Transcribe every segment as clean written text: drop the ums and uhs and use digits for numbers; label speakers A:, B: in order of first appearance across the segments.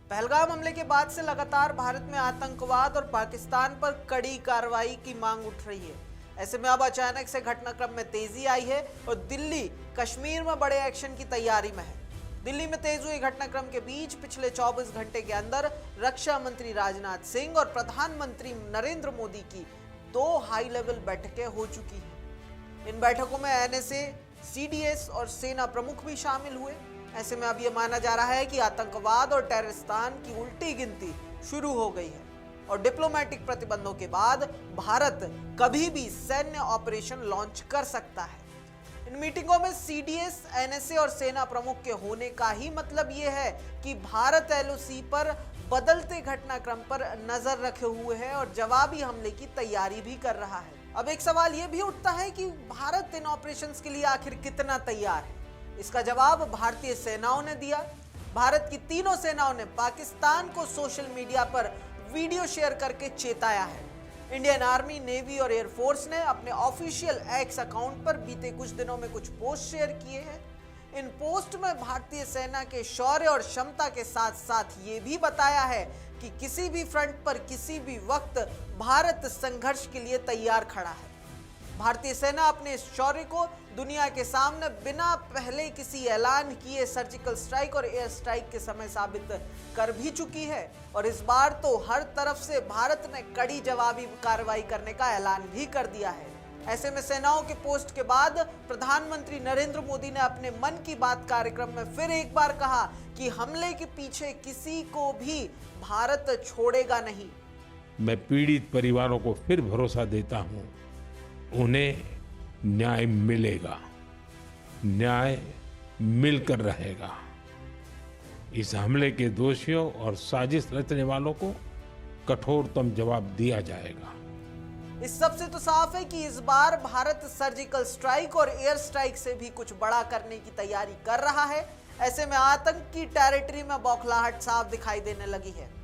A: पहलगाम हमले के बाद से लगातार भारत में आतंकवाद और पाकिस्तान पर कड़ी कार्रवाई की मांग उठ रही है। ऐसे में अब अचानक से घटनाक्रम में तेजी आई है और दिल्ली कश्मीर में बड़े एक्शन की तैयारी में है। दिल्ली में तेज हुए घटनाक्रम के बीच पिछले 24 घंटे के अंदर रक्षा मंत्री राजनाथ सिंह और प्रधानमंत्री नरेंद्र मोदी की 2 हाई लेवल बैठकें हो चुकी हैं। इन बैठकों में एनएसए, सीडीएस और सेना प्रमुख भी शामिल हुए। ऐसे में अब यह माना जा रहा है कि आतंकवाद और टेररिस्तान की उल्टी गिनती शुरू हो गई है और डिप्लोमेटिक प्रतिबंधों के बाद भारत कभी भी सैन्य ऑपरेशन लॉन्च कर सकता है। इन मीटिंगों में सीडीएस, एनएसए और सेना प्रमुख के होने का ही मतलब यह है कि भारत एलओसी पर बदलते घटनाक्रम पर नजर रखे हुए है और जवाबी हमले की तैयारी भी कर रहा है। अब एक सवाल यह भी उठता है कि भारत इन ऑपरेशंस के लिए आखिर कितना तैयार है। इसका जवाब भारतीय सेनाओं ने दिया। भारत की तीनों सेनाओं ने पाकिस्तान को सोशल मीडिया पर वीडियो शेयर करके चेताया है। इंडियन आर्मी, नेवी और एयरफोर्स ने अपने ऑफिशियल एक्स अकाउंट पर बीते कुछ दिनों में कुछ पोस्ट शेयर किए हैं। इन पोस्ट में भारतीय सेना के शौर्य और क्षमता के साथ साथ ये भी बताया है कि किसी भी फ्रंट पर किसी भी वक्त भारत संघर्ष के लिए तैयार खड़ा है। भारतीय सेना अपने इस शौर्य को दुनिया के सामने बिना पहले किसी ऐलान किए सर्जिकल स्ट्राइक और एयर स्ट्राइक के समय साबित कर भी चुकी है और इस बार तो हर तरफ से भारत ने कड़ी जवाबी कार्रवाई करने का ऐलान भी कर दिया है। ऐसे में सेनाओं के पोस्ट के बाद प्रधानमंत्री नरेंद्र मोदी ने अपने मन की बात कार्यक्रम में फिर एक बार कहा कि हमले के पीछे किसी को भी भारत छोड़ेगा नहीं।
B: मैं पीड़ित परिवारों को फिर भरोसा देता हूं, उन्हें न्याय मिलेगा, न्याय मिलकर रहेगा। इस हमले के दोषियों और साजिश रचने वालों को कठोरतम जवाब दिया जाएगा।
A: इस सब से तो साफ है कि इस बार भारत सर्जिकल स्ट्राइक और एयर स्ट्राइक से भी कुछ बड़ा करने की तैयारी कर रहा है। ऐसे में आतंक की टेरिटरी में बौखलाहट साफ दिखाई देने लगी है।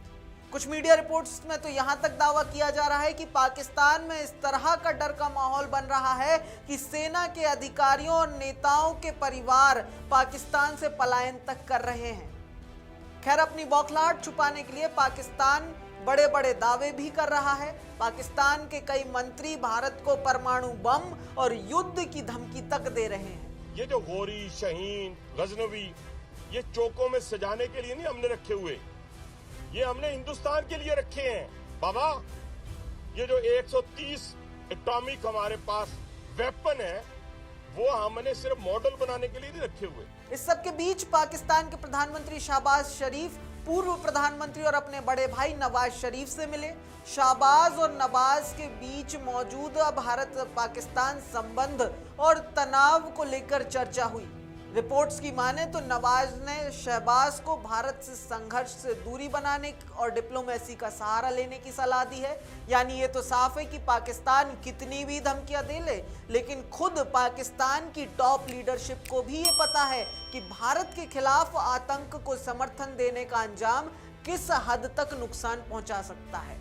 A: कुछ मीडिया रिपोर्ट्स में तो यहां तक दावा किया जा रहा है कि पाकिस्तान में इस तरह का डर का माहौल बन रहा है कि सेना के अधिकारियों और नेताओं के परिवार पाकिस्तान से पलायन तक कर रहे हैं। खैर, अपनी बौखलाहट छुपाने के लिए पाकिस्तान बड़े बड़े दावे भी कर रहा है। पाकिस्तान के कई मंत्री भारत को परमाणु बम और युद्ध की धमकी तक दे रहे हैं।
C: ये जो गोरी, शहीन, गजनवी, ये चौकों में सजाने के लिए नहीं हमने रखे हुए, ये हमने हिंदुस्तान के लिए रखे हैं। बाबा, ये जो 130 एटॉमिक हमारे पास वेपन है, वो हमने सिर्फ मॉडल बनाने के लिए नहीं रखे हुए।
A: इस सब के बीच पाकिस्तान के प्रधानमंत्री शहबाज शरीफ पूर्व प्रधानमंत्री और अपने बड़े भाई नवाज शरीफ से मिले। शहबाज और नवाज के बीच मौजूदा भारत पाकिस्तान संबंध और तनाव को लेकर चर्चा हुई। रिपोर्ट्स की माने तो नवाज ने शहबाज को भारत से संघर्ष से दूरी बनाने और डिप्लोमेसी का सहारा लेने की सलाह दी है। यानी ये तो साफ है कि पाकिस्तान कितनी भी धमकियां दे ले, लेकिन खुद पाकिस्तान की टॉप लीडरशिप को भी ये पता है कि भारत के खिलाफ आतंक को समर्थन देने का अंजाम किस हद तक नुकसान पहुंचा सकता है।